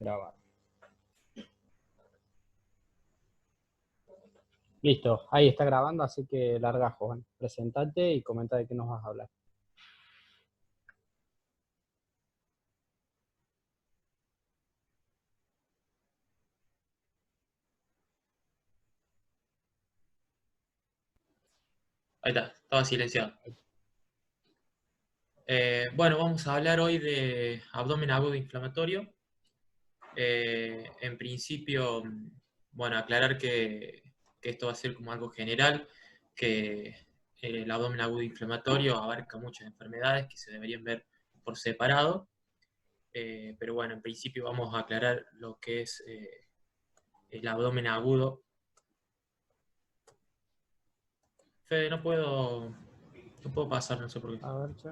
Grabar. Listo, ahí está grabando, así que larga, Juan. Presentate y comenta de qué nos vas a hablar. Ahí está, estaba silenciado. Bueno, vamos a hablar hoy de abdomen agudo inflamatorio. En principio, bueno, aclarar que esto va a ser como algo general, que el abdomen agudo inflamatorio abarca muchas enfermedades que se deberían ver por separado. Pero bueno, en principio vamos a aclarar lo que es el abdomen agudo. Fede, no puedo pasar, no sé por qué. A ver, che.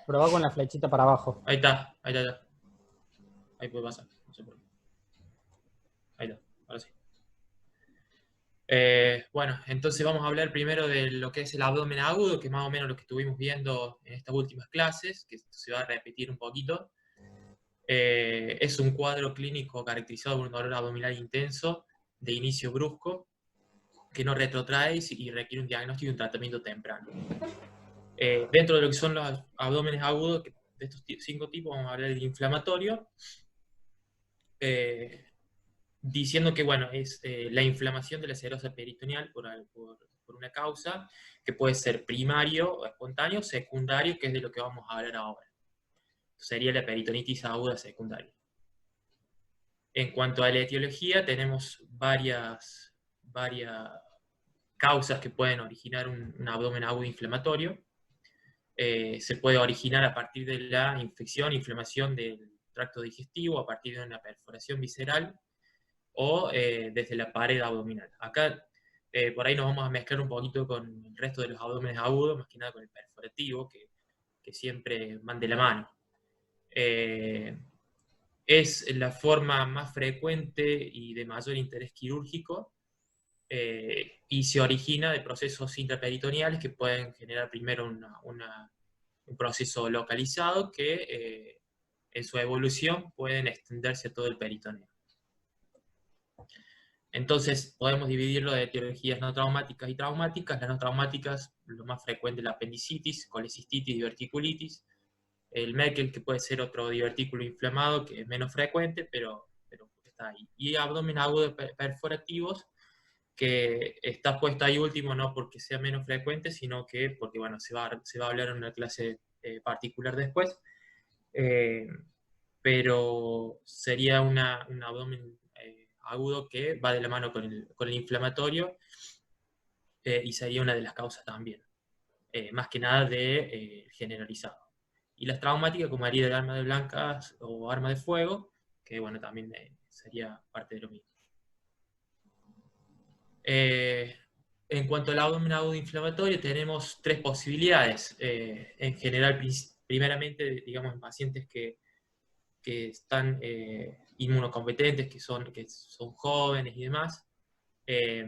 Probá con la flechita para abajo. Ahí está, ahí está, ahí está. Ahí puede pasar, no sé por qué. Ahí está, ahora sí. Bueno, entonces vamos a hablar primero de lo que es el abdomen agudo, que es más o menos lo que estuvimos viendo en estas últimas clases, que se va a repetir un poquito. Es un cuadro clínico caracterizado por un dolor abdominal intenso, de inicio brusco, que no retrotrae y requiere un diagnóstico y un tratamiento temprano. Dentro de lo que son los abdómenes agudos, de estos 5 tipos, vamos a hablar del inflamatorio, diciendo que, bueno, es la inflamación de la serosa peritoneal por una causa que puede ser primario o espontáneo, secundario, que es de lo que vamos a hablar ahora. Sería la peritonitis aguda secundaria. En cuanto a la etiología, tenemos varias causas que pueden originar un abdomen agudo inflamatorio. Se puede originar a partir de la infección, inflamación del tracto digestivo, a partir de una perforación visceral, o desde la pared abdominal. Acá por ahí nos vamos a mezclar un poquito con el resto de los abdómenes agudos, más que nada con el perforativo, que siempre van de la mano. Es la forma más frecuente y de mayor interés quirúrgico, y se origina de procesos intraperitoneales que pueden generar primero un proceso localizado que en su evolución pueden extenderse a todo el peritoneo. Entonces, podemos dividirlo de etiologías no traumáticas y traumáticas. Las no traumáticas, lo más frecuente es la apendicitis, colecistitis, diverticulitis. El Merkel, que puede ser otro divertículo inflamado, que es menos frecuente, pero está ahí. Y abdomen agudo perforativos, que está puesto ahí último no porque sea menos frecuente, sino que porque, bueno, se va a hablar en una clase particular después. Eh, pero sería un abdomen agudo que va de la mano con el inflamatorio, y sería una de las causas también, más que nada de generalizado. Y las traumáticas como herida de arma de blancas o arma de fuego, que bueno, también sería parte de lo mismo. En cuanto al abdomen agudo inflamatorio, tenemos 3 posibilidades. En general, primeramente, digamos, en pacientes que están inmunocompetentes, que son jóvenes y demás, eh,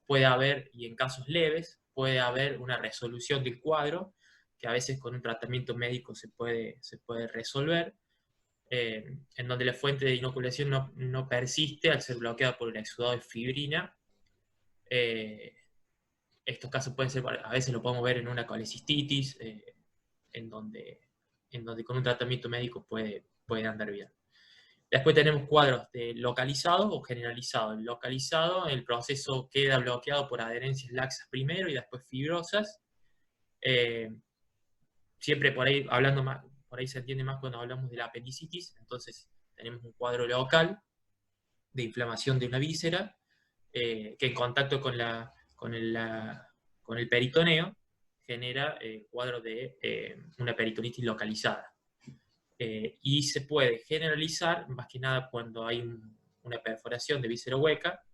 puede haber, y en casos leves, puede haber una resolución del cuadro, que a veces con un tratamiento médico se puede resolver, en donde la fuente de inoculación no persiste al ser bloqueada por el exudado de fibrina. Eh, Estos casos pueden ser, a veces lo podemos ver en una colecistitis, en donde con un tratamiento médico puede andar bien. Después tenemos cuadros de localizados o generalizados. El localizado, el proceso queda bloqueado por adherencias laxas primero y después fibrosas. Eh, Siempre por ahí hablando más, por ahí se entiende más cuando hablamos de la apendicitis. Entonces tenemos un cuadro local de inflamación de una víscera, que en contacto con el peritoneo genera cuadro de una peritonitis localizada. Y se puede generalizar, más que nada cuando hay una perforación de víscera hueca,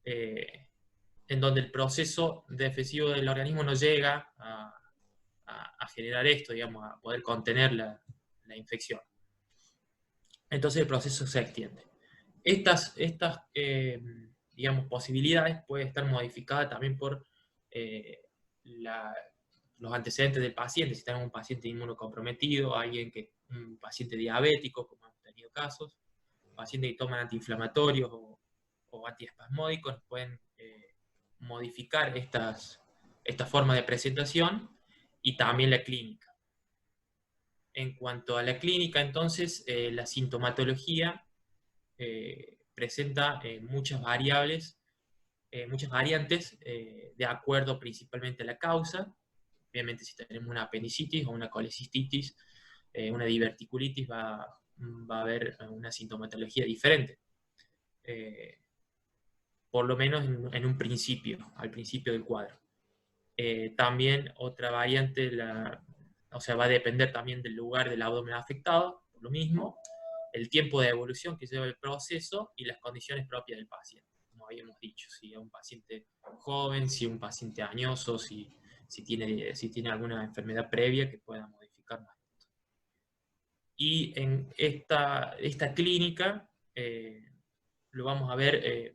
en donde el proceso defensivo del organismo no llega a generar esto, digamos, a poder contener la infección. Entonces el proceso se extiende. Estas digamos, posibilidades pueden estar modificadas también por la los antecedentes del paciente, si tenemos un paciente inmunocomprometido, un paciente diabético, como hemos tenido casos, pacientes que toman antiinflamatorios o antiespasmódicos, pueden modificar esta forma de presentación, y también la clínica. En cuanto a la clínica, entonces, la sintomatología presenta muchas variables, muchas variantes, de acuerdo principalmente a la causa. Obviamente, si tenemos una apendicitis o una colecistitis, una diverticulitis, va a haber una sintomatología diferente. Por lo menos en un principio, al principio del cuadro. También otra variante, o sea, va a depender también del lugar del abdomen afectado, por lo mismo, el tiempo de evolución que lleva el proceso y las condiciones propias del paciente, como habíamos dicho, si es un paciente joven, si es un paciente añoso, si tiene alguna enfermedad previa que pueda modificar más. Y en esta clínica lo vamos a ver,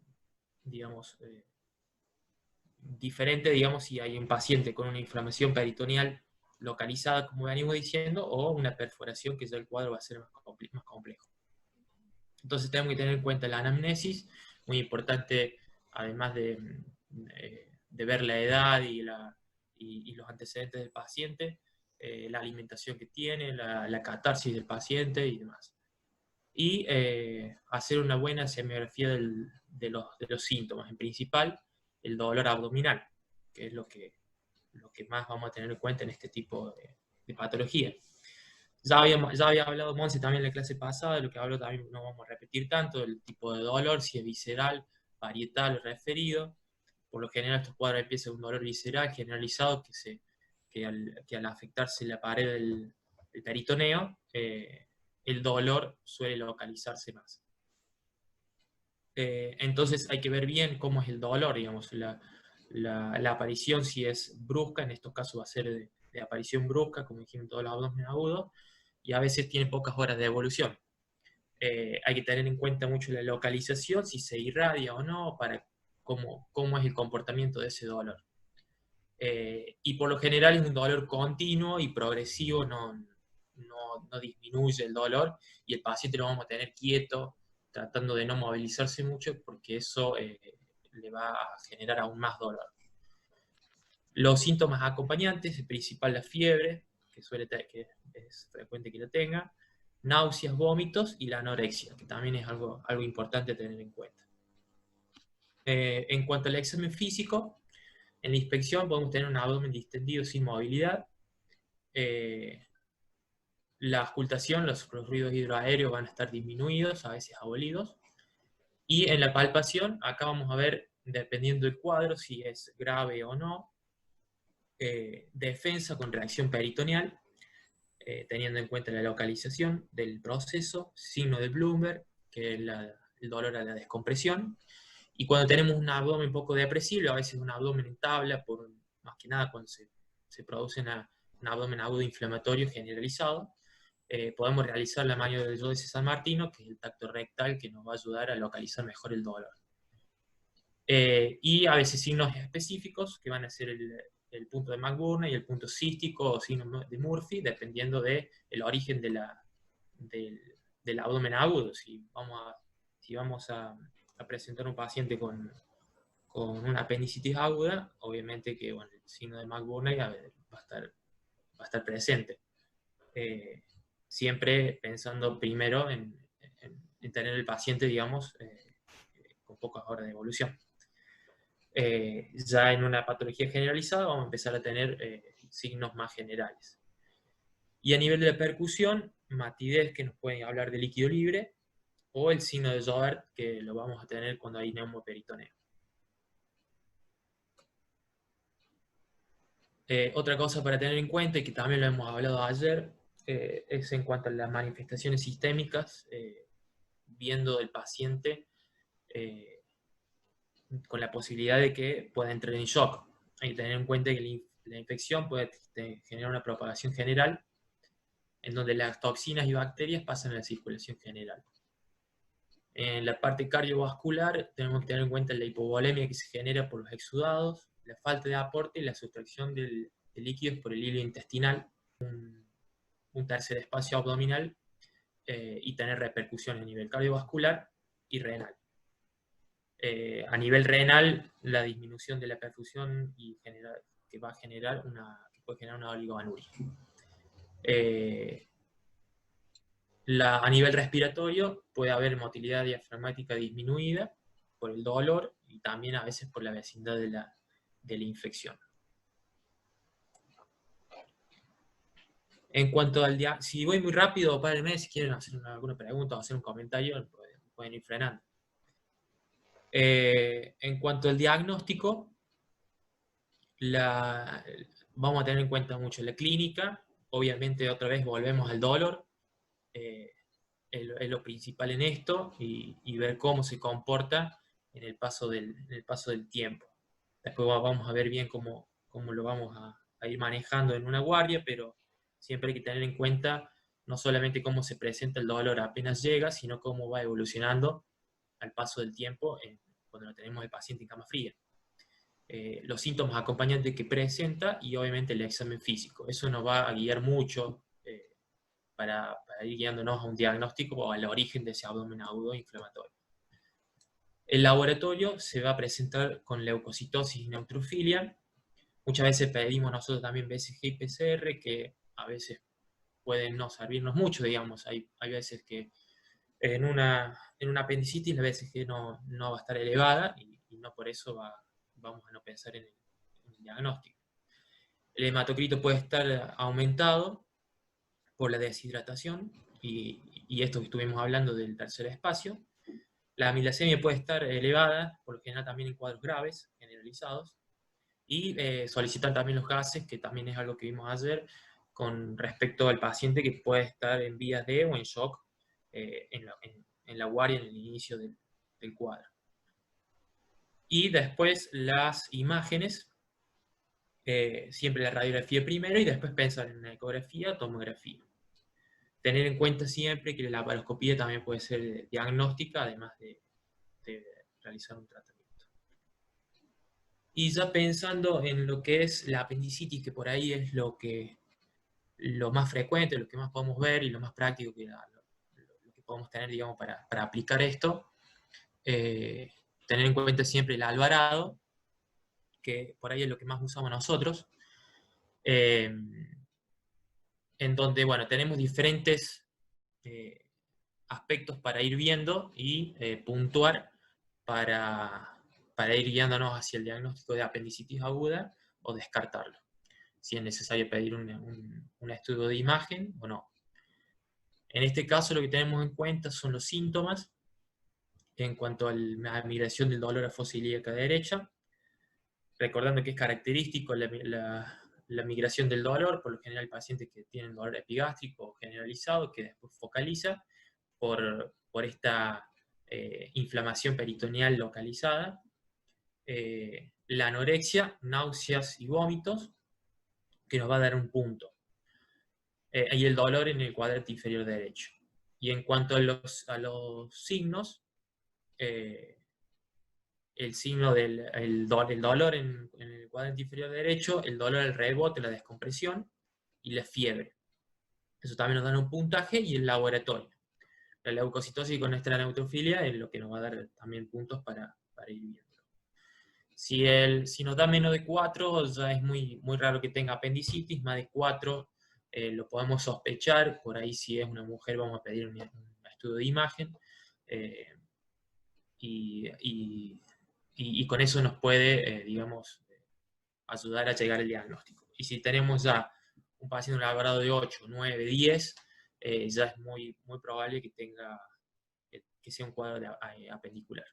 digamos, diferente, digamos, si hay un paciente con una inflamación peritoneal localizada, como venimos diciendo, o una perforación, que ya el cuadro va a ser más complejo. Entonces tenemos que tener en cuenta la anamnesis, muy importante, además de ver la edad y los antecedentes del paciente, la alimentación que tiene, la catarsis del paciente y demás. Y hacer una buena semiografía de los síntomas, en principal el dolor abdominal, que es lo que más vamos a tener en cuenta en este tipo de patología. Ya había hablado Monse también en la clase pasada, de lo que habló también no vamos a repetir tanto, del tipo de dolor, si es visceral, parietal o referido. Por lo general estos cuadros empiezan con un dolor visceral generalizado que al afectarse la pared del peritoneo, el dolor suele localizarse más. Entonces hay que ver bien cómo es el dolor, digamos, la aparición, si es brusca, en estos casos va a ser de aparición brusca, como dijimos en todos los abdomen agudos, y a veces tiene pocas horas de evolución. Hay que tener en cuenta mucho la localización, si se irradia o no, para cómo es el comportamiento de ese dolor. Y por lo general es un dolor continuo y progresivo, no disminuye el dolor, y el paciente lo vamos a tener quieto, tratando de no movilizarse mucho, porque eso le va a generar aún más dolor. Los síntomas acompañantes, el principal la fiebre, que es frecuente que la tenga, náuseas, vómitos y la anorexia, que también es algo importante a tener en cuenta. En cuanto al examen físico, en la inspección podemos tener un abdomen distendido sin movilidad. La auscultación, los ruidos hidroaéreos van a estar disminuidos, a veces abolidos. Y en la palpación, acá vamos a ver, dependiendo del cuadro, si es grave o no, defensa con reacción peritoneal, teniendo en cuenta la localización del proceso, signo de Bloomberg, que es el dolor a la descompresión. Y cuando tenemos un abdomen poco depresible, a veces un abdomen en tabla, más que nada cuando se produce un abdomen agudo inflamatorio generalizado, podemos realizar la maniobra del José San Martino, que es el tacto rectal, que nos va a ayudar a localizar mejor el dolor. Y a veces signos específicos, que van a ser el punto de McBurney y el punto cístico o signo de Murphy, dependiendo del origen del abdomen agudo. Si vamos a presentar un paciente con una apendicitis aguda, obviamente que el signo de McBurney va a estar presente. Siempre pensando primero en tener el paciente, digamos, con pocas horas de evolución. Ya en una patología generalizada vamos a empezar a tener signos más generales. Y a nivel de la percusión, matidez, que nos puede hablar de líquido libre, o el signo de Joubert, que lo vamos a tener cuando hay neumoperitoneo. Otra cosa para tener en cuenta, y que también lo hemos hablado ayer, es en cuanto a las manifestaciones sistémicas, viendo del paciente con la posibilidad de que pueda entrar en shock. Hay que tener en cuenta que la infección puede generar una propagación general, en donde las toxinas y bacterias pasan a la circulación general. En la parte cardiovascular tenemos que tener en cuenta la hipovolemia que se genera por los exudados, la falta de aporte y la sustracción del líquidos por el hilo intestinal, un tercer espacio abdominal, y tener repercusiones a nivel cardiovascular y renal. A nivel renal, la disminución de la perfusión que va a generar que puede generar una oligoanuria. A nivel respiratorio puede haber motilidad diafragmática disminuida por el dolor y también a veces por la vecindad de la infección. En cuanto al si voy muy rápido, párenme, si quieren hacer alguna pregunta o hacer un comentario, pueden ir frenando. En cuanto al diagnóstico, vamos a tener en cuenta mucho la clínica. Obviamente, otra vez volvemos al dolor. Es lo principal en esto, y ver cómo se comporta en el paso del tiempo. Después vamos a ver bien cómo lo vamos a ir manejando en una guardia, pero siempre hay que tener en cuenta no solamente cómo se presenta el dolor apenas llega, sino cómo va evolucionando al paso del tiempo cuando tenemos el paciente en cama fría. Los síntomas acompañantes que presenta y obviamente el examen físico. Eso nos va a guiar mucho para ir guiándonos a un diagnóstico o al origen de ese abdomen agudo inflamatorio. El laboratorio se va a presentar con leucocitosis y neutrofilia. Muchas veces pedimos nosotros también BCG y PCR, que a veces pueden no servirnos mucho, digamos. Hay veces que en una apendicitis la BCG no va a estar elevada y no por eso vamos a no pensar en el diagnóstico. El hematocrito puede estar aumentado por la deshidratación y esto que estuvimos hablando del tercer espacio. La amilasemia puede estar elevada, por lo general también en cuadros graves, generalizados, y solicitar también los gases, que también es algo que vimos ayer, con respecto al paciente que puede estar en vías de o en shock en la guardia en el inicio del cuadro. Y después las imágenes, siempre la radiografía primero y después pensar en la ecografía, tomografía. Tener en cuenta siempre que la laparoscopía también puede ser diagnóstica, además de realizar un tratamiento. Y ya pensando en lo que es la apendicitis, que por ahí es lo más frecuente, lo que más podemos ver y lo más práctico lo que podemos tener, digamos, para aplicar esto, tener en cuenta siempre el alvarado, que por ahí es lo que más usamos nosotros, en donde, bueno, tenemos diferentes aspectos para ir viendo y puntuar para ir guiándonos hacia el diagnóstico de apendicitis aguda o descartarlo, si es necesario pedir un estudio de imagen o no. En este caso lo que tenemos en cuenta son los síntomas en cuanto a la migración del dolor a fosa ilíaca derecha, recordando que es característico la migración del dolor, por lo general pacientes que tienen dolor epigástrico generalizado, que después focaliza por esta inflamación peritoneal localizada, la anorexia, náuseas y vómitos, que nos va a dar un punto, y el dolor en el cuadrante inferior derecho. Y en cuanto a los signos, el signo del dolor en el cuadrante inferior derecho, el dolor al rebote, la descompresión y la fiebre. Eso también nos da un puntaje, y el laboratorio. La leucocitosis con esta neutrofilia es lo que nos va a dar también puntos para ir viendo. Si nos da menos de 4, ya es muy, muy raro que tenga apendicitis. Más de 4 lo podemos sospechar. Por ahí, si es una mujer, vamos a pedir un estudio de imagen. Y con eso nos puede, digamos, ayudar a llegar al diagnóstico. Y si tenemos ya un paciente en un laborado de 8, 9, 10, ya es muy, muy probable que sea un cuadro apendicular.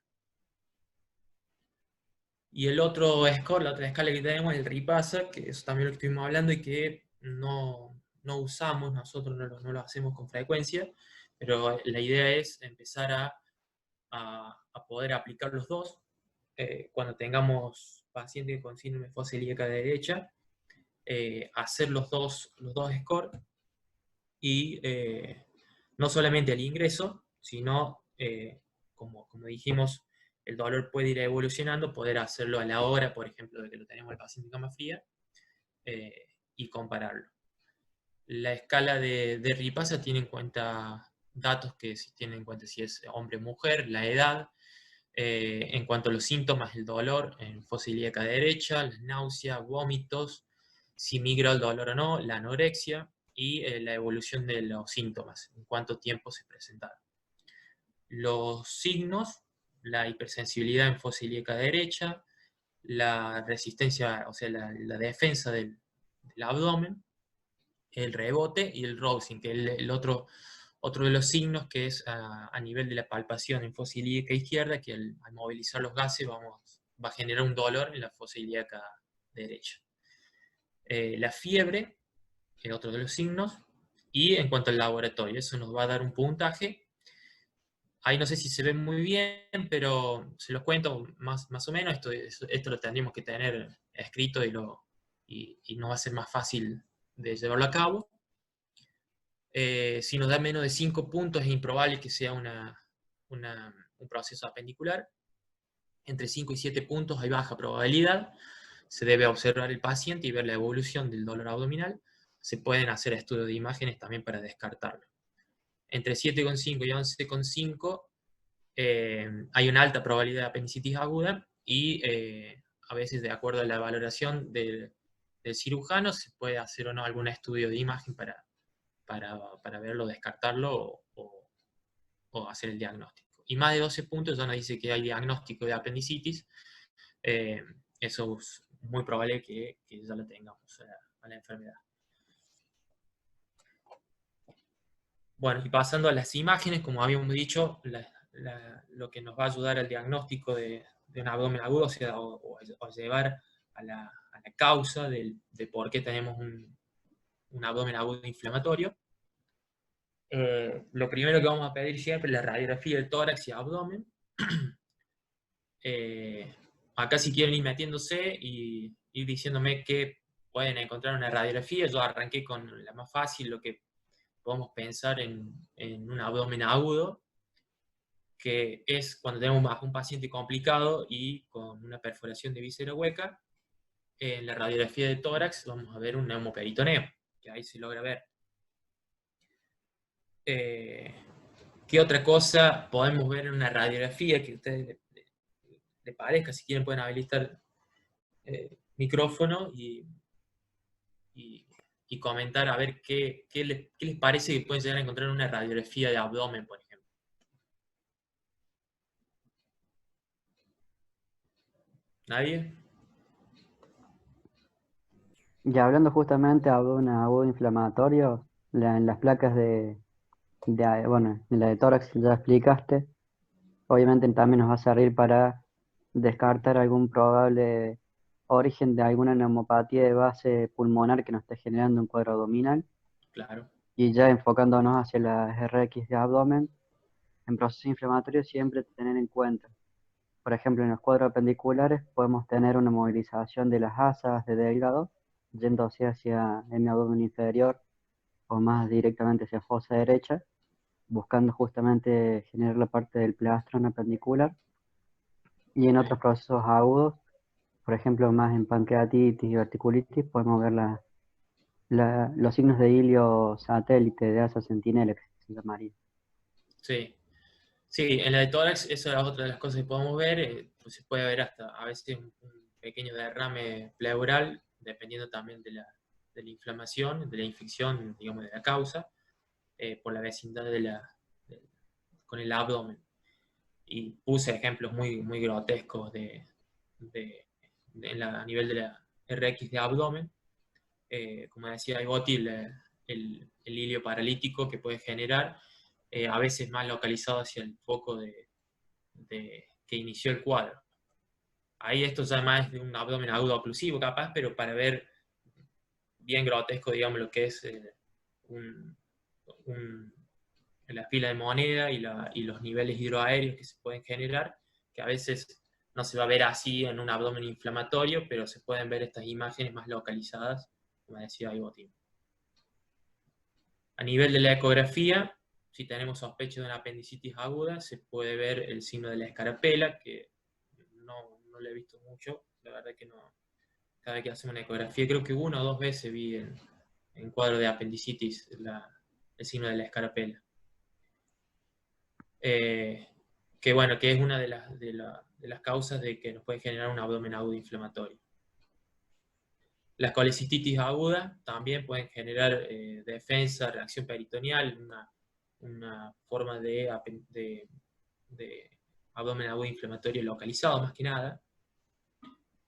Y el otro score, la otra escala que tenemos es el RIPASA, que es también lo que estuvimos hablando y que no usamos, nosotros no lo hacemos con frecuencia, pero la idea es empezar a poder aplicar los dos cuando tengamos pacientes con síndrome de fosa ilíaca derecha, hacer los dos scores, y no solamente el ingreso, sino, como dijimos, el dolor puede ir evolucionando, poder hacerlo a la hora, por ejemplo, de que lo tenemos al paciente en cama fría, y compararlo. La escala de Ripasa tiene en cuenta datos que tienen en cuenta si es hombre o mujer, la edad, en cuanto a los síntomas, el dolor en fosa ilíaca derecha, la náusea, vómitos, si migra el dolor o no, la anorexia y la evolución de los síntomas, en cuánto tiempo se presentaron. Los signos, la hipersensibilidad en fosa ilíaca derecha, la resistencia, o sea, la defensa del abdomen, el rebote y el rousing, que es otro de los signos que es a nivel de la palpación en fosa ilíaca izquierda, que al movilizar los gases va a generar un dolor en la fosa ilíaca derecha. La fiebre es otro de los signos, y en cuanto al laboratorio, eso nos va a dar un puntaje. Ahí no sé si se ve muy bien, pero se los cuento más o menos. Esto lo tendríamos que tener escrito y nos va a ser más fácil de llevarlo a cabo. Si nos da menos de 5 puntos es improbable que sea un proceso apendicular. Entre 5 y 7 puntos hay baja probabilidad. Se debe observar el paciente y ver la evolución del dolor abdominal. Se pueden hacer estudios de imágenes también para descartarlo. Entre 7,5 y 11,5 hay una alta probabilidad de apendicitis aguda y a veces, de acuerdo a la valoración del cirujano, se puede hacer o no algún estudio de imagen para verlo, descartarlo o hacer el diagnóstico. Y más de 12 puntos ya nos dice que hay diagnóstico de apendicitis. Eso es muy probable que ya lo tengamos a la enfermedad. Bueno, y pasando a las imágenes, como habíamos dicho, lo que nos va a ayudar al diagnóstico de un abdomen agudo, o sea, o llevar a la causa de por qué tenemos un abdomen agudo inflamatorio. Lo primero que vamos a pedir siempre es la radiografía del tórax y abdomen. Acá, si quieren ir metiéndose y ir diciéndome qué pueden encontrar en una radiografía, yo arranqué con la más fácil, lo que podemos pensar en un abdomen agudo, que es cuando tenemos un paciente complicado y con una perforación de víscera hueca. En la radiografía de tórax vamos a ver un neumoperitoneo, que ahí se logra ver. ¿Qué otra cosa podemos ver en una radiografía que a ustedes les parezca? Si quieren pueden habilitar micrófono y comentar a ver qué les parece que pueden llegar a encontrar en una radiografía de abdomen, por ejemplo. ¿Nadie? Y hablando justamente de abdomen agudo inflamatorio, en las placas bueno, en la de tórax ya explicaste, obviamente también nos va a servir para descartar algún probable origen de alguna neumopatía de base pulmonar que nos esté generando un cuadro abdominal. Claro. Y ya enfocándonos hacia las RX de abdomen, en procesos inflamatorios siempre tener en cuenta, por ejemplo, en los cuadros apendiculares podemos tener una movilización de las asas de Delgado, yéndose hacia el abdomen inferior o más directamente hacia fosa derecha, buscando justamente generar la parte del plastrón apendicular. Y en otros procesos agudos, por ejemplo, más en pancreatitis y verticulitis, podemos ver los signos de hilio satélite de asa sentinela, que se llamaría. Sí. Sí, en la de tórax, eso es otra de las cosas que podemos ver. Pues se puede ver hasta a veces un pequeño derrame pleural, dependiendo también de la inflamación, de la infección, digamos, de la causa, por la vecindad con el abdomen. Y puse ejemplos muy grotescos a nivel de la RX de abdomen. Como decía Igoti, el hilio paralítico que puede generar, a veces más localizado hacia el foco que inició el cuadro. Ahí esto ya más es de un abdomen agudo oclusivo capaz, pero para ver bien grotesco, digamos, lo que es la fila de moneda y los niveles hidroaéreos que se pueden generar, que a veces no se va a ver así en un abdomen inflamatorio, pero se pueden ver estas imágenes más localizadas, como decía Ibotín. A nivel de la ecografía, si tenemos sospecha de una apendicitis aguda, se puede ver el signo de la escarapela, que no lo he visto mucho, la verdad que no, cada vez que hacemos una ecografía. Creo que una o dos veces vi en cuadro de apendicitis el signo de la escarapela. Que bueno, que es una de las causas de que nos puede generar un abdomen agudo inflamatorio. Las colecistitis agudas también pueden generar defensa, reacción peritoneal, una forma de abdomen agudo inflamatorio localizado más que nada,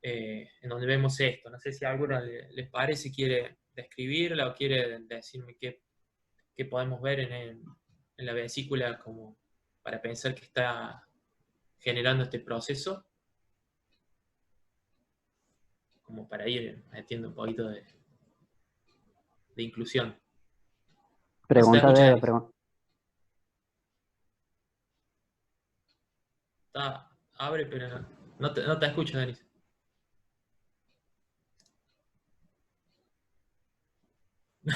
en donde vemos esto. No sé si a alguno les parece, quiere describirla o quiere decirme qué podemos ver en la vesícula como para pensar que está generando este proceso, como para ir metiendo un poquito de inclusión. No se te Pregunta escucha, de... Denis. Abre, pero no te escucho, Denis. No,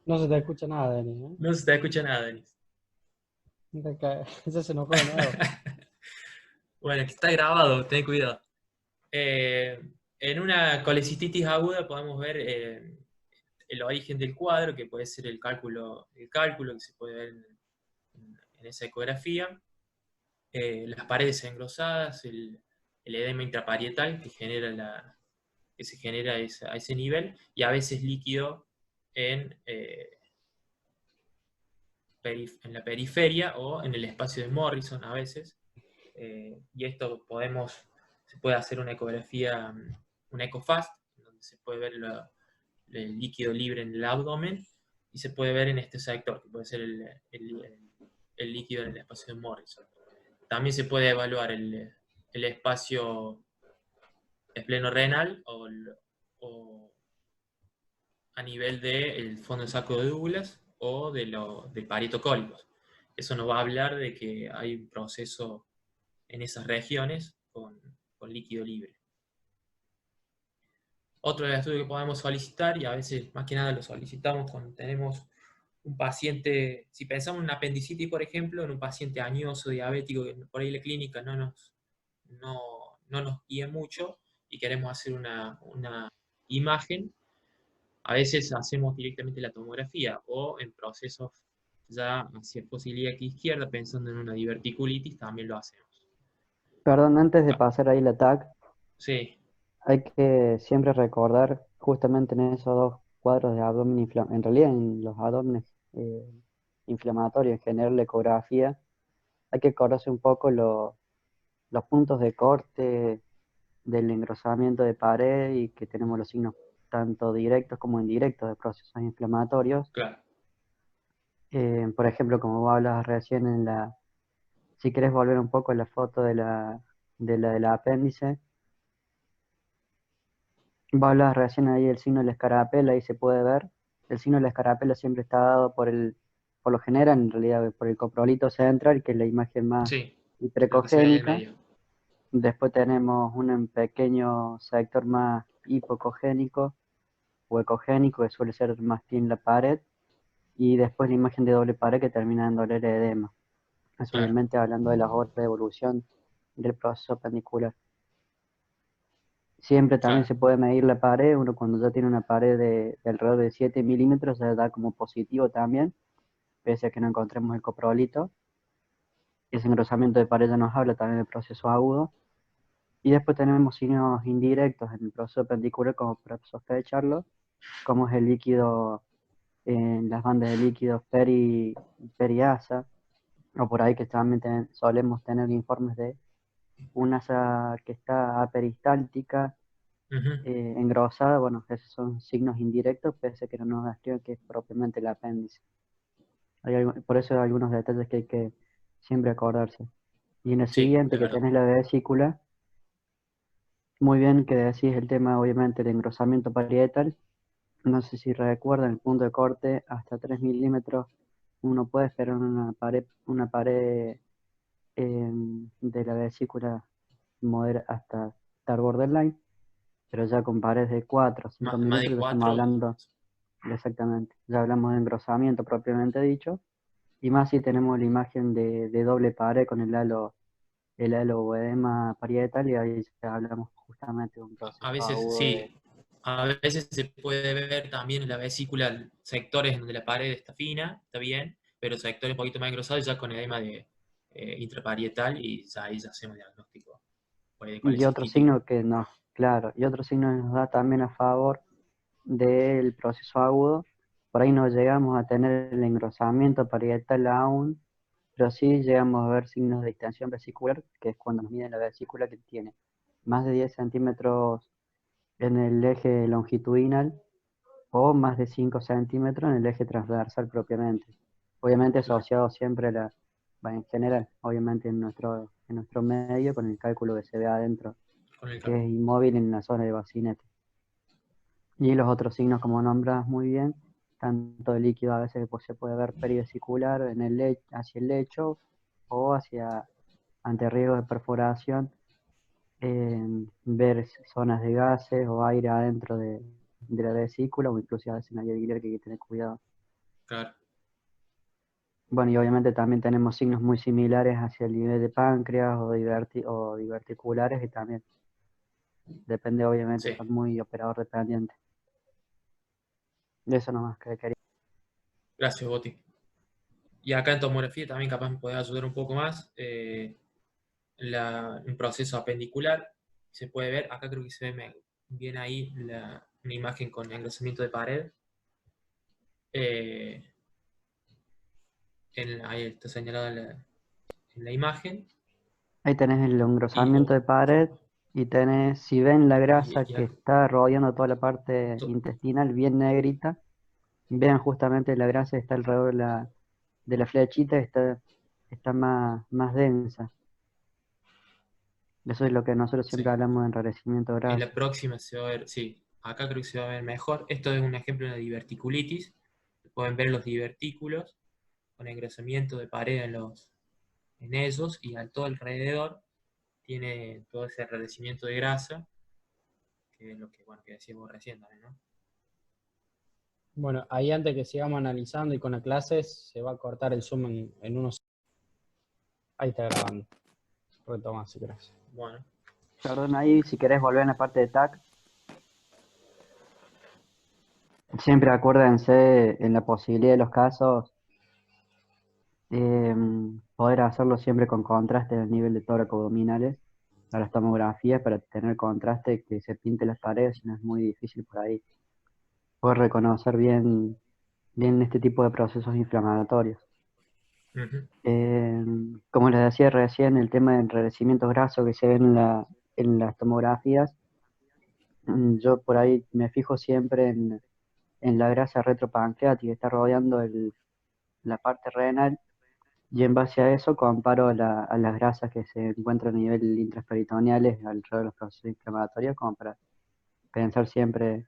No se te escucha nada, Denis, ¿eh? no se te escucha nada, Denis. Mira que ya se enojó de nuevo. Bueno, que está grabado, ten cuidado. En una colecistitis aguda podemos ver el origen del cuadro, que puede ser el cálculo que se puede ver en esa ecografía, las paredes engrosadas, el edema intraparietal que se genera a ese nivel, y a veces líquido en la periferia o en el espacio de Morrison a veces. Y esto se puede hacer una ecografía, un EcoFast, donde se puede ver el líquido libre en el abdomen, y se puede ver en este sector, que puede ser el líquido en el espacio de Morrison. También se puede evaluar el espacio esplenorenal o a nivel del fondo de saco de Douglas o de parietocólicos. Eso nos va a hablar de que hay un proceso en esas regiones con líquido libre. Otro de los estudios que podemos solicitar, y a veces más que nada lo solicitamos cuando tenemos un paciente, si pensamos en una apendicitis, por ejemplo, en un paciente añoso, diabético, que por ahí la clínica no nos guía mucho y queremos hacer una imagen, a veces hacemos directamente la tomografía, o en procesos ya hacia fosa ilíaca izquierda, pensando en una diverticulitis, también lo hacemos. Perdón, antes de pasar ahí la TAC, Sí, hay que siempre recordar justamente en esos dos cuadros de abdomen inflamatorio, en realidad en los abdómenes inflamatorios, en general la ecografía, hay que acordarse un poco los puntos de corte del engrosamiento de pared y que tenemos los signos tanto directos como indirectos de procesos inflamatorios. claro. Por ejemplo, como vos hablas recién si querés volver un poco a la foto del apéndice, vos hablas recién ahí del signo de la escarapela y se puede ver. El signo de la escarapela siempre está dado por lo general, en realidad, por el coprolito central, que es la imagen más Sí, lo que se ve ahí en hiperecogénica. medio. Después tenemos un pequeño sector más hipocogénico o ecogénico, que suele ser más bien la pared. Y después la imagen de doble pared que termina en doble edema. Es Claro, obviamente hablando de las horas de evolución del proceso pendicular. Siempre también claro, se puede medir la pared. Uno cuando ya tiene una pared de alrededor de 7 milímetros se da como positivo también, pese a que no encontremos el coprolito. Ese engrosamiento de pared ya nos habla también del proceso agudo. Y después tenemos signos indirectos en el proceso pendicular como para sospecharlo, como es el líquido en las bandas de líquidos periasa, o por ahí que también solemos tener informes de una asa que está aperistáltica, ujú, engrosada. Bueno, esos son signos indirectos, pese a que no nos describen que es propiamente el apéndice. Por eso hay algunos detalles que hay que siempre acordarse. Y en el sí, siguiente, es que verdad. tenés la vesícula, muy bien que decís el tema, obviamente, del engrosamiento parietal. No sé si recuerdan el punto de corte, hasta 3 milímetros. Uno puede esperar una pared de la vesícula hasta estar borderline, pero ya con paredes de 4 o 5 Más de milímetros estamos 4. hablando exactamente, ya hablamos de engrosamiento propiamente dicho, y más si tenemos la imagen de doble pared con el halo o edema parietal, y ahí ya hablamos justamente un proceso A veces agudo sí, a veces se puede ver también en la vesícula sectores donde la pared está fina, está bien, pero sectores un poquito más engrosados ya con edema de, intraparietal y ya ahí ya hacemos diagnóstico de y colecis otro quística. signo que nos, claro, y otro signo que nos da también a favor del proceso agudo. Por ahí no llegamos a tener el engrosamiento parietal aún, pero sí llegamos a ver signos de distensión vesicular, que es cuando nos miden la vesícula que tiene más de 10 centímetros en el eje longitudinal o más de 5 centímetros en el eje transversal propiamente. Obviamente Claro, asociado siempre a la, en general, obviamente en nuestro medio con el cálculo que se ve adentro, con el que es cálculo. inmóvil en la zona de bacinete. Y los otros signos, como nombras muy bien, tanto de líquido a veces pues, se puede ver perivesicular en el hacia el lecho o hacia ante riesgo de perforación, ver zonas de gases o aire adentro de la vesícula o incluso a veces en la vía biliar que hay que tener cuidado. Claro, Bueno, y obviamente también tenemos signos muy similares hacia el nivel de páncreas o diverticulares y también depende, obviamente, sí. son muy operador dependientes. De eso nomás que quería. Gracias, Boti. Y acá en tomografía también capaz me podés ayudar un poco más. Un proceso apendicular se puede ver, acá creo que se ve bien ahí una imagen con engrosamiento de pared. Eh, ahí está señalado en la imagen. Ahí tenés el Y, engrosamiento de pared y tenés, si ven la grasa y que acá, está rodeando toda la parte to- intestinal bien negrita, vean justamente la grasa que está alrededor de la flechita, está más densa. Eso es lo que nosotros siempre sí. hablamos de enrarecimiento En la graso. próxima se va a ver, sí, acá creo que se va a ver mejor. Esto es un ejemplo de una diverticulitis. Pueden ver los divertículos con engrosamiento de pared en ellos y a todo alrededor tiene todo ese enrarecimiento de grasa, que es lo que, bueno, que decíamos recién también, ¿no? Bueno, ahí antes que sigamos analizando y con las clases, se va a cortar el Zoom en unos... Ahí está grabando. Retoma si querés. Bueno, Perdón, ahí si querés volver en la parte de TAC, siempre acuérdense en la posibilidad de los casos, poder hacerlo siempre con contraste al nivel de tórax abdominales a las tomografías para tener contraste que se pinte las paredes, si no es muy difícil por ahí. Poder reconocer bien este tipo de procesos inflamatorios. ujú, Como les decía recién, el tema del enrarecimiento graso que se ve en las tomografías, yo por ahí me fijo siempre en la grasa retropancreática que está rodeando la parte renal y en base a eso comparo a las grasas que se encuentran a nivel intraperitoneales alrededor de los procesos inflamatorios como para pensar siempre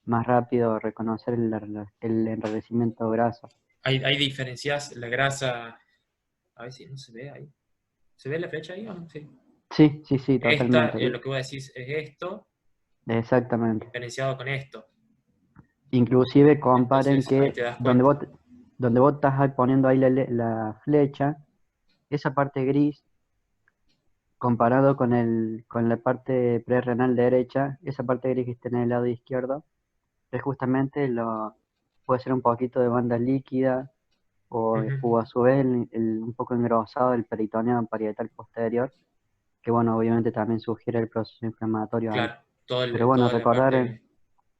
más rápido, reconocer el enrarecimiento graso. hay diferencias, la grasa, a ver si no se ve ahí. ¿Se ve la flecha ahí o no? Sí. Sí, sí, sí, Esta, totalmente. lo que vos decís es esto, Exactamente. diferenciado con esto. Inclusive comparen Entonces ahí que te das cuenta. donde vos estás ahí poniendo ahí la flecha, esa parte gris, comparado con la parte prerrenal derecha, esa parte gris que está en el lado izquierdo, es justamente puede ser un poquito de banda líquida Ujú, o a su vez un poco engrosado del peritoneo parietal posterior, que bueno, obviamente también sugiere el proceso inflamatorio ahí. claro, Pero bueno, toda la recordar parte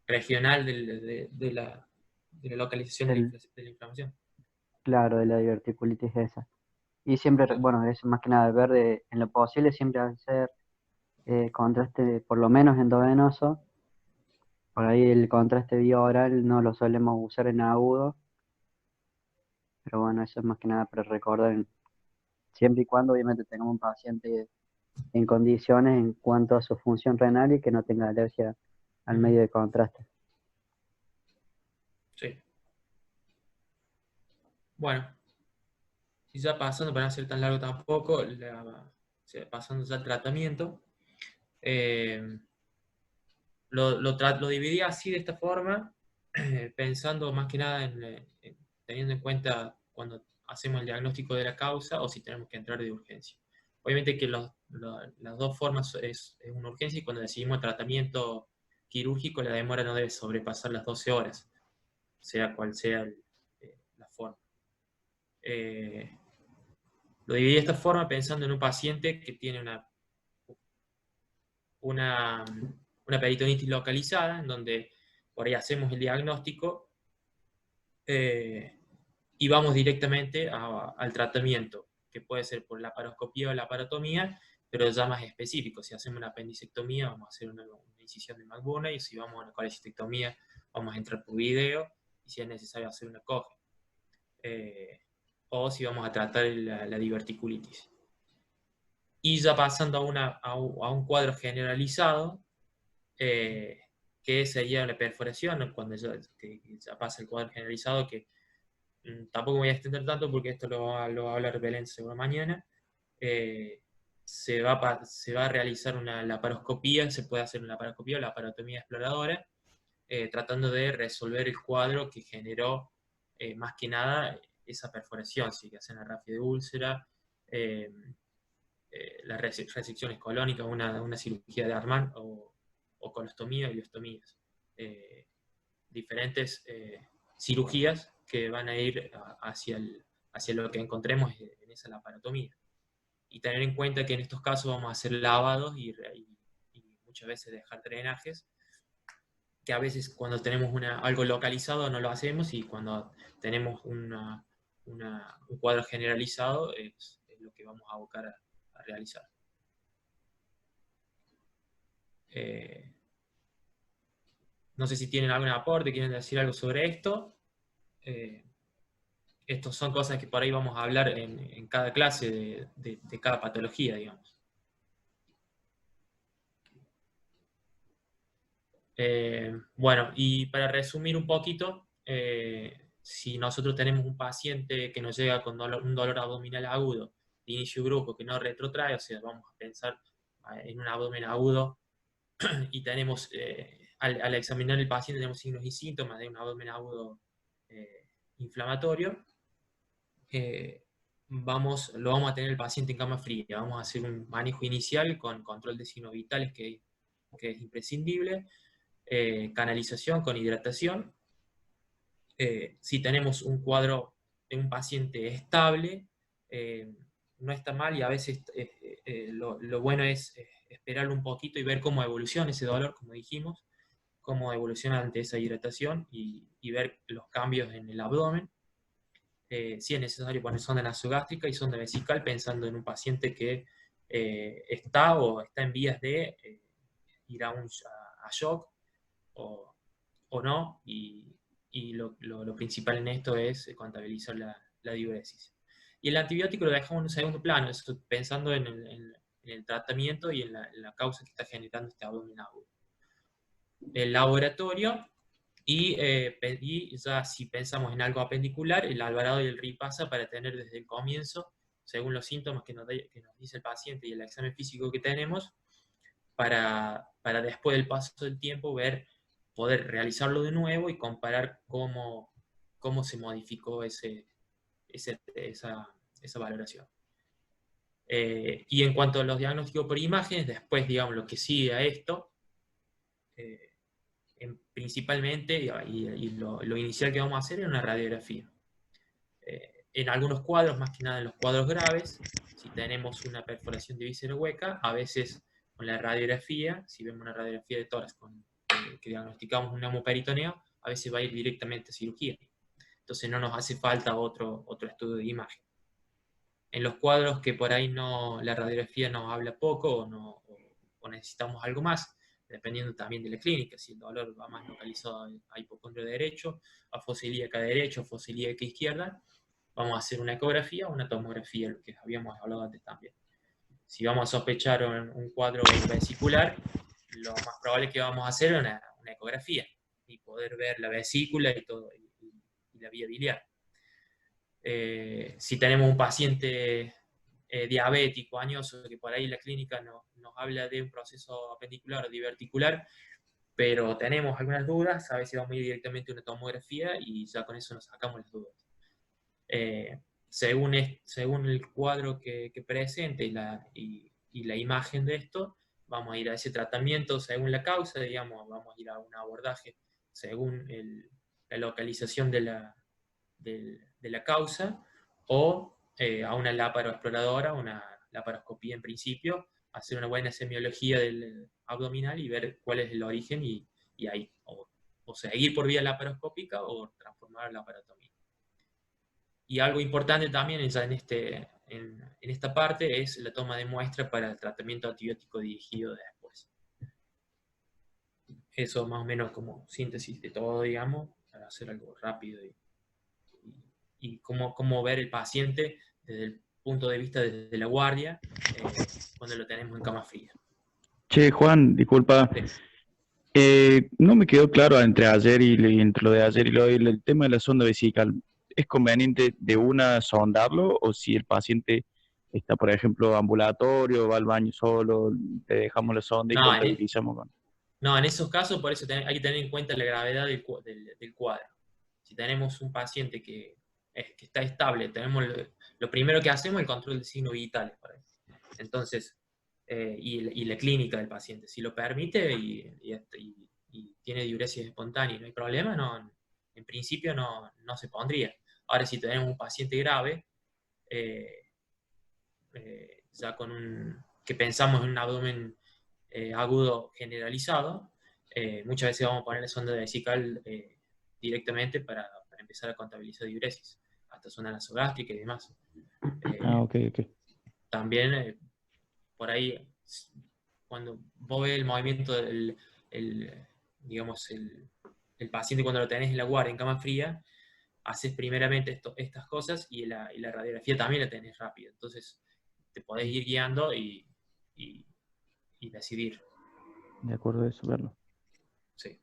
regional de la localización de la inflamación. claro, de la diverticulitis esa. Y siempre, Claro. bueno, es más que nada ver en lo posible siempre hacer contraste por lo menos endovenoso. Por ahí el contraste vía oral no lo solemos usar en agudo, pero bueno, eso es más que nada para recordar, siempre y cuando obviamente tengamos un paciente en condiciones en cuanto a su función renal y que no tenga alergia al Ujú, medio de contraste. sí. Bueno, y ya pasando, para no ser tan largo tampoco, o sea, pasando ya al tratamiento, eh, lo dividí así de esta forma, pensando más que nada teniendo en cuenta cuando hacemos el diagnóstico de la causa o si tenemos que entrar de urgencia. Obviamente que las dos formas es una urgencia, y cuando decidimos tratamiento quirúrgico la demora no debe sobrepasar las 12 horas, sea cual sea la forma. Lo dividí de esta forma pensando en un paciente que tiene una peritonitis localizada, en donde por ahí hacemos el diagnóstico y vamos directamente al tratamiento, que puede ser por la laparoscopía o la laparotomía, pero ya más específico. Si hacemos una apendicectomía, vamos a hacer una incisión de McBurney, y si vamos a una colecistectomía, vamos a entrar por video, y si es necesario hacer una coge. O si vamos a tratar la diverticulitis. Y ya pasando a un cuadro generalizado, que sería la perforación, cuando ya pasa el cuadro generalizado, que tampoco me voy a extender tanto porque esto lo va a hablar Belén seguro mañana. Se va a realizar una laparoscopía, se puede hacer una laparoscopía o laparotomía exploradora, tratando de resolver el cuadro que generó más que nada esa perforación, si que hacen la rafia de úlcera, las resecciones colónicas, una cirugía de Armand, o colostomía y biostomías. Diferentes cirugías que van a ir hacia lo que encontremos en esa laparotomía. Y tener en cuenta que en estos casos vamos a hacer lavados y muchas veces dejar drenajes, que a veces cuando tenemos algo localizado no lo hacemos, y cuando tenemos un cuadro generalizado es lo que vamos a abocar a realizar. No sé si tienen algún aporte, quieren decir algo sobre esto. Estas son cosas que por ahí vamos a hablar en cada clase de cada patología, digamos. Bueno, y para resumir un poquito, si nosotros tenemos un paciente que nos llega con un dolor abdominal agudo, de inicio brusco, que no retrotrae, o sea, vamos a pensar en un abdomen agudo, y tenemos, al examinar el paciente, tenemos signos y síntomas de un abdomen agudo inflamatorio, lo vamos a tener el paciente en cama fría. Vamos a hacer un manejo inicial con control de signos vitales, que es imprescindible, canalización con hidratación. Si tenemos un cuadro de un paciente estable, no está mal, y a veces lo bueno es esperarlo un poquito y ver cómo evoluciona ese dolor, como dijimos, cómo evoluciona ante esa hidratación, y ver los cambios en el abdomen. Si es necesario poner sonda nasogástrica y sonda vesical, pensando en un paciente que está en vías de ir a shock o no, y lo principal en esto es contabilizar la diuresis. Y el antibiótico lo dejamos en un segundo plano, pensando en el tratamiento y en la causa que está generando este abdomen agudo. El laboratorio, y ya si pensamos en algo apendicular, el Alvarado y el Ripasa, para tener desde el comienzo, según los síntomas que nos dice el paciente y el examen físico que tenemos, para después del paso del tiempo poder realizarlo de nuevo y comparar cómo se modificó esa valoración. Y en cuanto a los diagnósticos por imágenes, después, digamos, lo que sigue a esto, principalmente, y lo inicial que vamos a hacer es una radiografía. En algunos cuadros, más que nada en los cuadros graves, si tenemos una perforación de víscera hueca, a veces con la radiografía, si vemos una radiografía de tórax que diagnosticamos un neumoperitoneo, a veces va a ir directamente a cirugía. Entonces no nos hace falta otro estudio de imagen. En los cuadros que por ahí la radiografía nos habla poco, o necesitamos algo más, dependiendo también de la clínica, si el dolor va más localizado a hipocondrio derecho, a fosilíaca derecho, a fosilíaca izquierda, vamos a hacer una ecografía o una tomografía, lo que habíamos hablado antes también. Si vamos a sospechar un cuadro vesicular, lo más probable es que vamos a hacer una ecografía y poder ver la vesícula y todo, y la vía biliar. Si tenemos un paciente diabético, añoso, que por ahí la clínica nos habla de un proceso apendicular o diverticular, pero tenemos algunas dudas, a veces vamos a ir directamente a una tomografía y ya con eso nos sacamos las dudas. según el cuadro que presente y la imagen de esto, vamos a ir a ese tratamiento según la causa, digamos, vamos a ir a un abordaje según la localización de la causa, o a una laparoexploradora, una laparoscopía en principio, hacer una buena semiología del abdominal y ver cuál es el origen y ahí, o seguir por vía laparoscópica o transformar la laparotomía. Y algo importante también en esta parte es la toma de muestra para el tratamiento antibiótico dirigido después. Eso más o menos como síntesis de todo, digamos, para hacer algo rápido y cómo ver el paciente desde el punto de vista de la guardia cuando lo tenemos en cama fría. Che, Juan, disculpa, no me quedó claro entre ayer y entre lo de ayer y lo de hoy, el tema de la sonda vesical. ¿Es conveniente de una sondarlo o si el paciente está, por ejemplo, ambulatorio, va al baño solo, le dejamos la sonda y No, contabilizamos con... No, en esos casos, por eso hay que tener en cuenta la gravedad del cuadro. Si tenemos un paciente que está estable, tenemos lo primero que hacemos es el control de signos vitales para él. Entonces, y la clínica del paciente. Si lo permite y tiene diuresis espontánea y no hay problema, en principio no se pondría. Ahora, si tenemos un paciente grave, ya que pensamos en un abdomen agudo generalizado, muchas veces vamos a poner la sonda vesical directamente para empezar a contabilizar diuresis, hasta zona nasogástrica y demás. ok. También, por ahí, cuando vos ves el movimiento digamos, el paciente cuando lo tenés en la guardia, en cama fría, haces primeramente estas cosas y la radiografía también la tenés rápida. Entonces, te podés ir guiando y decidir. De acuerdo a eso, verlo. Sí.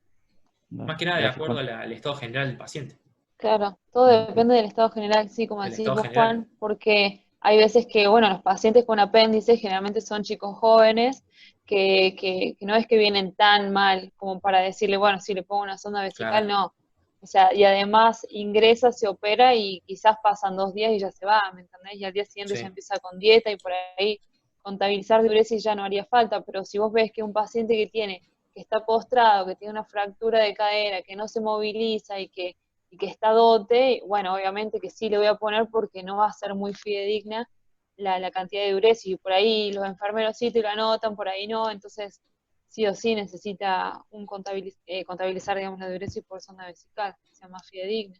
Dale, Más que nada de gracias, acuerdo Juan. al estado general del paciente. Claro, todo depende del estado general, sí, como Del decís estado vos, general. Juan, porque hay veces que, bueno, los pacientes con apéndices generalmente son chicos jóvenes que no es que vienen tan mal como para decirle, bueno, si le pongo una sonda vesical, Claro. no. O sea, y además ingresa, se opera y quizás pasan 2 días y ya se va, ¿me entendés? Y al día siguiente Sí. ya empieza con dieta y por ahí contabilizar diuresis ya no haría falta, pero si vos ves que un paciente que está postrado, que tiene una fractura de cadera, que no se moviliza y que está dote, bueno, obviamente que sí le voy a poner porque no va a ser muy fidedigna la cantidad de diuresis, y por ahí los enfermeros sí te lo anotan, por ahí no, entonces sí o sí necesita contabilizar, digamos, la diuresis por sonda vesical, que sea más fidedigna.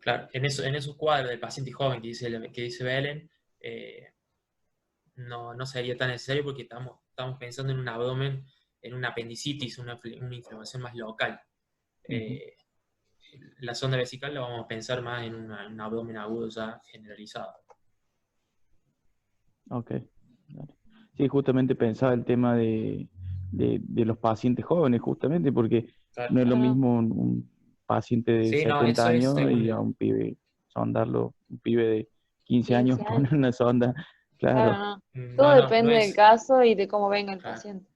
Claro, en esos cuadros del paciente joven que dice Belén, no sería tan necesario porque estamos pensando en un abdomen, en una apendicitis, una inflamación más local. La sonda vesical la vamos a pensar más en un abdomen agudo ya generalizado. Ok. Dale. Sí, justamente pensaba el tema de los pacientes jóvenes, justamente, porque Claro. no es lo Ah. mismo un paciente de Sí, no, 70 eso es años según y a un pibe, sondarlo, un pibe de 15 años, 15 poner años. una sonda, Claro, claro. no. Todo no depende del es. caso y de cómo venga el Claro. paciente.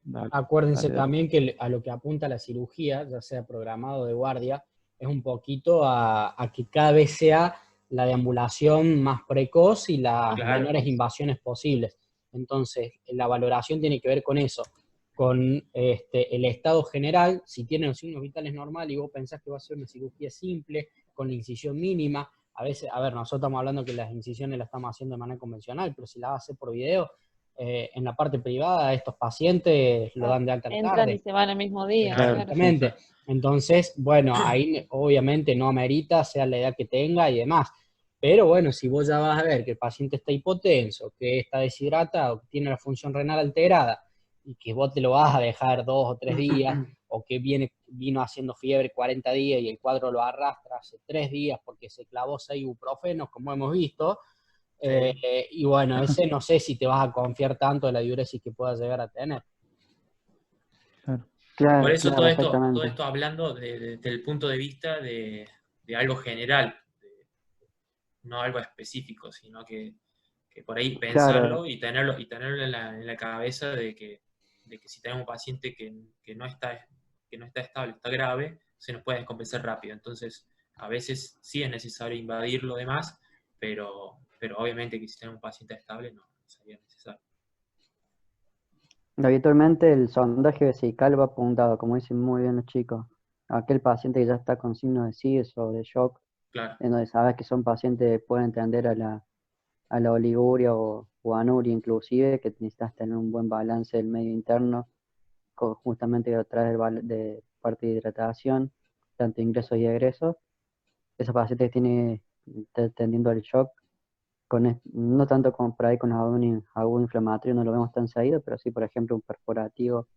Dale, Acuérdense dale. también que a lo que apunta la cirugía, ya sea programado de guardia, es un poquito a que cada vez sea la deambulación más precoz y las Claro. menores invasiones posibles. Entonces, la valoración tiene que ver con eso, con el estado general. Si tiene los signos vitales normales y vos pensás que va a ser una cirugía simple, con la incisión mínima, a veces, a ver, nosotros estamos hablando que las incisiones las estamos haciendo de manera convencional, pero si las vas a hacer por video, en la parte privada estos pacientes lo dan de alta Entran tarde. y se van el mismo día. Claro. Claro. Exactamente. Entonces, bueno, ahí obviamente no amerita, sea la edad que tenga y demás. Pero bueno, si vos ya vas a ver que el paciente está hipotenso, que está deshidratado, que tiene la función renal alterada, y que vos te lo vas a dejar 2 o 3 días, o que vino haciendo fiebre 40 días y el cuadro lo arrastra hace 3 días porque se clavó 6 ibuprofenos, como hemos visto, y bueno, ese no sé si te vas a confiar tanto de la diuresis que puedas llegar a tener. Claro, Por eso claro, todo exactamente. esto hablando desde el punto de vista de algo general, no algo específico, sino que por ahí pensarlo Claro, y tenerlo en la cabeza de que si tenemos un paciente que no está estable, está grave, se nos puede descompensar rápido. Entonces, a veces sí es necesario invadir lo demás pero obviamente que si tenemos un paciente estable no sería necesario. Habitualmente el sondaje vesical va apuntado, como dicen muy bien los chicos, a aquel paciente que ya está con signos de SIDS o de shock, Claro, en donde sabes que son pacientes que pueden tender a la oliguria o anuria inclusive, que necesitas tener un buen balance del medio interno, justamente a través de parte de hidratación, tanto ingresos y egresos. Esos pacientes que tienen tendiendo al shock, no tanto como por ahí con abdomen agudo inflamatorio, no lo vemos tan seguido, pero sí, por ejemplo, un perforativo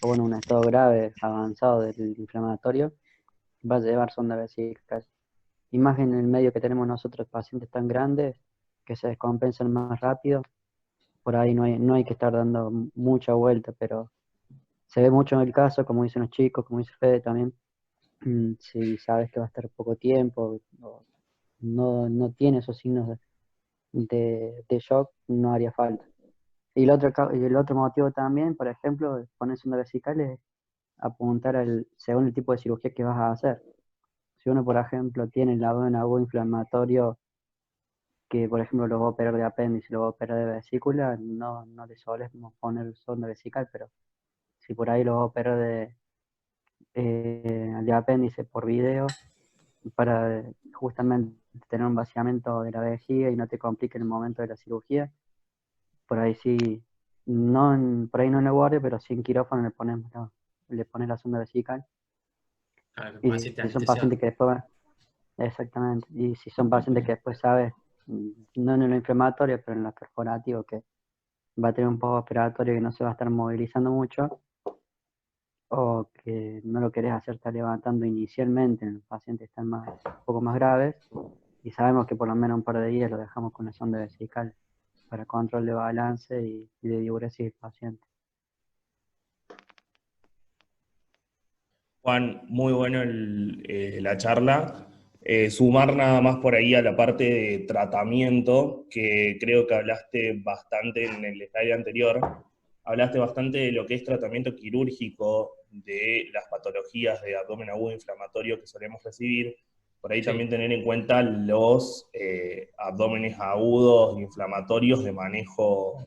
o bueno, un estado grave, avanzado del inflamatorio, va a llevar sonda vesical. Y más en el medio que tenemos nosotros, pacientes tan grandes que se descompensan más rápido, por ahí no hay que estar dando mucha vuelta, pero se ve mucho en el caso, como dicen los chicos, como dice Fede también, si sabes que va a estar poco tiempo, o no tiene esos signos de shock, no haría falta. Y el otro motivo también, por ejemplo, de poner sonda vesical es apuntar según el tipo de cirugía que vas a hacer. Si uno, por ejemplo, tiene el abdomen agudo inflamatorio, que por ejemplo lo va a operar de apéndice, lo va a operar de vesícula, no le solemos poner sonda vesical, pero si por ahí lo va a operar de apéndice por video, para justamente tener un vaciamiento de la vejiga y no te complique en el momento de la cirugía, por ahí sí, por ahí no en el guardia, pero sí en quirófano le pones la sonda vesical. claro, Y paciente si son anestesiado. pacientes que después, exactamente, y si son pacientes que después sabes, no en lo inflamatorio, pero en lo perforativo, que va a tener un postoperatorio que no se va a estar movilizando mucho, o que no lo querés hacer estar levantando inicialmente en los pacientes que están un poco más graves, y sabemos que por lo menos un par de días lo dejamos con la sonda vesical para control de balance y de diuresis del paciente. Juan, muy bueno la charla. Sumar nada más por ahí a la parte de tratamiento, que creo que hablaste bastante en el slide anterior. Hablaste bastante de lo que es tratamiento quirúrgico de las patologías de abdomen agudo inflamatorio que solemos recibir. Por ahí Sí. también tener en cuenta los abdómenes agudos inflamatorios de manejo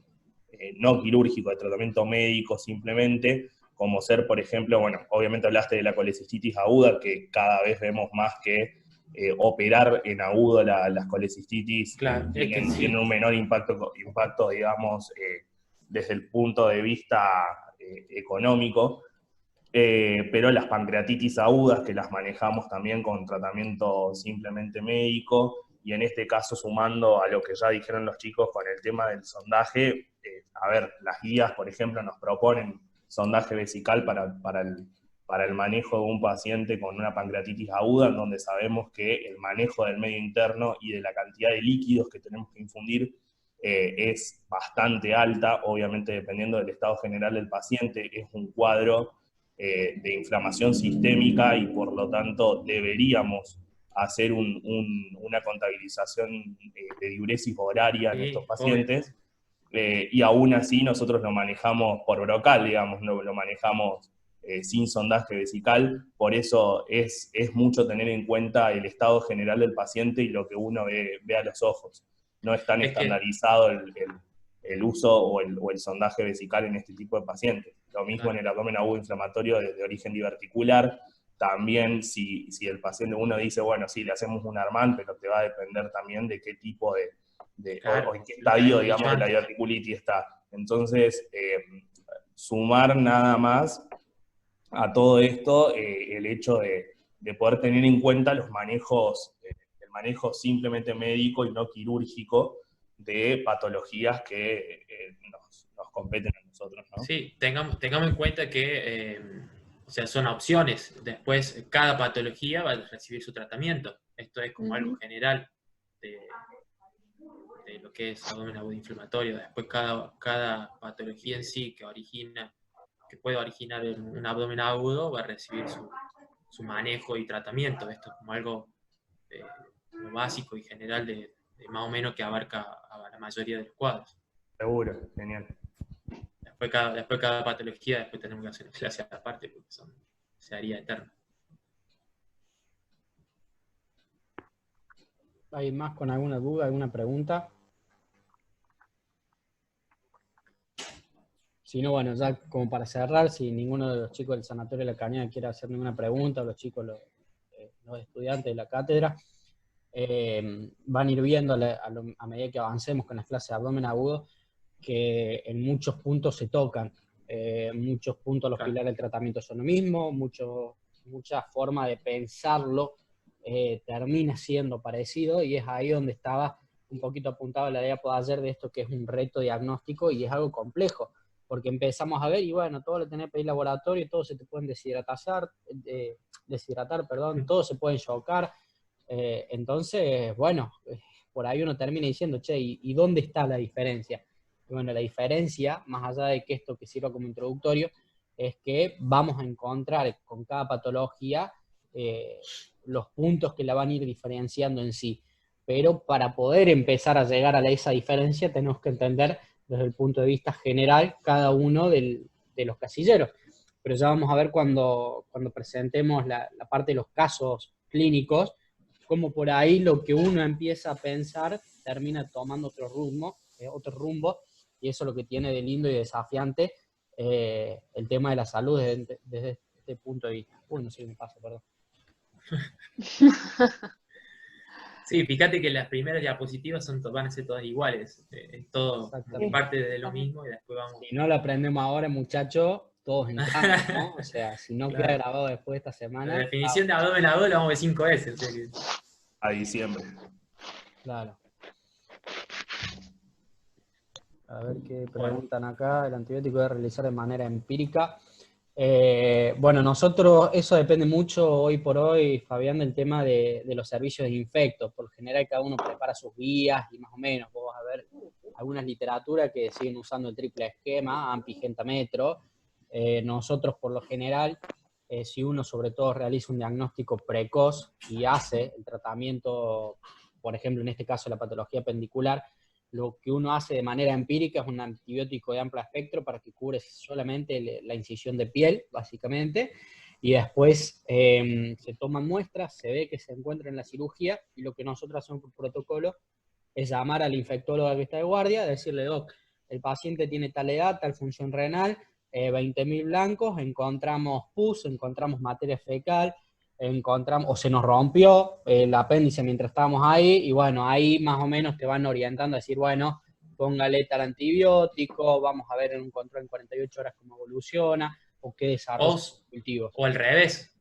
no quirúrgico, de tratamiento médico simplemente, como ser, por ejemplo, bueno, obviamente hablaste de la colecistitis aguda, que cada vez vemos más que operar en agudo las colecistitis Claro, es que sí. tienen un menor impacto digamos, desde el punto de vista económico, pero las pancreatitis agudas, que las manejamos también con tratamiento simplemente médico, y en este caso sumando a lo que ya dijeron los chicos con el tema del sondaje, a ver, las guías, por ejemplo, nos proponen sondaje vesical para el manejo de un paciente con una pancreatitis aguda, en donde sabemos que el manejo del medio interno y de la cantidad de líquidos que tenemos que infundir es bastante alta, obviamente dependiendo del estado general del paciente, es un cuadro de inflamación sistémica y por lo tanto deberíamos hacer una contabilización de diuresis horaria en estos Sí, pacientes. Y aún así nosotros lo manejamos por brocal, digamos, no lo manejamos sin sondaje vesical, por eso es mucho tener en cuenta el estado general del paciente y lo que uno ve a los ojos. No es tan estandarizado el uso o el sondaje vesical en este tipo de pacientes. Lo mismo en el abdomen agudo inflamatorio de origen diverticular. También si el paciente, uno dice, bueno, sí, le hacemos un ARMAN, pero te va a depender también de qué tipo o en qué estadio, digamos, de la diverticulitis está. Entonces, sumar nada más a todo esto el hecho de poder tener en cuenta los manejos, el manejo simplemente médico y no quirúrgico de patologías que nos competen a nosotros, ¿no? Sí, tengamos en cuenta que o sea, son opciones. Después, cada patología va a recibir su tratamiento. Esto es como algo general de lo que es abdomen agudo inflamatorio. Después, cada patología en sí que puede originar un abdomen agudo va a recibir su manejo y tratamiento. Esto es como algo como básico y general de más o menos que abarca a la mayoría de los cuadros. Seguro, genial. Después cada patología, después tenemos que hacer una clase aparte porque se haría eterno. ¿Hay más con alguna duda, alguna pregunta? Si no, bueno, ya como para cerrar, si ninguno de los chicos del Sanatorio de la Cañada quiere hacer ninguna pregunta, los chicos, los estudiantes de la cátedra, van a ir viendo a medida que avancemos con las clases de abdomen agudo, que en muchos puntos se tocan. Muchos puntos los pilares del tratamiento son lo mismo, mucha forma de pensarlo termina siendo parecido, y es ahí donde estaba un poquito apuntado la diapo de ayer de esto, que es un reto diagnóstico y es algo complejo, porque empezamos a ver, y bueno, todo lo tenés que pedir laboratorio, todos se te pueden deshidratar, todos se pueden chocar, entonces, bueno, por ahí uno termina diciendo, che, ¿y dónde está la diferencia? Y bueno, la diferencia, más allá de que esto que sirva como introductorio, es que vamos a encontrar con cada patología los puntos que la van a ir diferenciando en sí. Pero para poder empezar a llegar a esa diferencia tenemos que entender desde el punto de vista general cada uno de los casilleros. Pero ya vamos a ver cuando presentemos la parte de los casos clínicos, como por ahí lo que uno empieza a pensar termina tomando otro rumbo, y eso es lo que tiene de lindo y desafiante el tema de la salud desde este punto de vista. Uy, no sé qué me pasa, perdón. Sí, fíjate que las primeras diapositivas van a ser todas iguales, todo parte de lo mismo y después vamos... Si no lo aprendemos ahora, muchachos, todos en casa, ¿no? O sea, si no Claro. queda grabado después de esta semana... La definición de abdomen agudo la vamos a ver 5 veces. O sea que... A diciembre. Claro. A ver qué preguntan acá. El antibiótico debe realizar de manera empírica. Bueno, nosotros, eso depende mucho hoy por hoy, Fabián, del tema de los servicios de infectos. Por lo general, cada uno prepara sus guías y más o menos vos vas a ver algunas literaturas que siguen usando el triple esquema, AMPI, Gentametro. Nosotros, por lo general, si uno sobre todo realiza un diagnóstico precoz y hace el tratamiento, por ejemplo, en este caso la patología pendicular, lo que uno hace de manera empírica es un antibiótico de amplio espectro para que cubre solamente la incisión de piel, básicamente, y después se toman muestras, se ve que se encuentra en la cirugía, y lo que nosotros hacemos por protocolo es llamar al infectólogo que está de guardia, decirle, doc, el paciente tiene tal edad, tal función renal, 20.000 blancos, encontramos pus, encontramos materia fecal, o se nos rompió el apéndice mientras estábamos ahí, y bueno, ahí más o menos te van orientando a decir, bueno, póngale tal antibiótico, vamos a ver en un control en 48 horas cómo evoluciona, o qué desarrolla los cultivos. O al revés,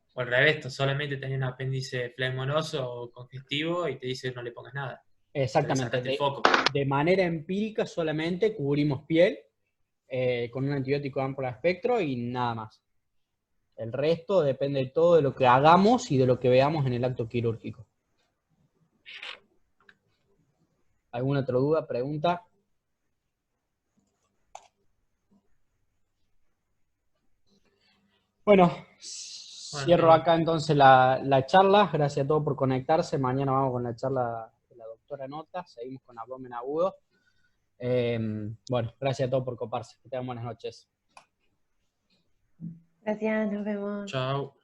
solamente tenés un apéndice flegmonoso o congestivo y te dice no le pongas nada. Exactamente, de manera empírica solamente cubrimos piel con un antibiótico de amplio espectro y nada más. El resto depende todo de lo que hagamos y de lo que veamos en el acto quirúrgico. ¿Alguna otra duda, pregunta? Bueno, cierro acá entonces la charla. Gracias a todos por conectarse. Mañana vamos con la charla de la doctora Nota. Seguimos con abdomen agudo. Bueno, gracias a todos por coparse. Que tengan buenas noches. Gracias, nos vemos. Chao.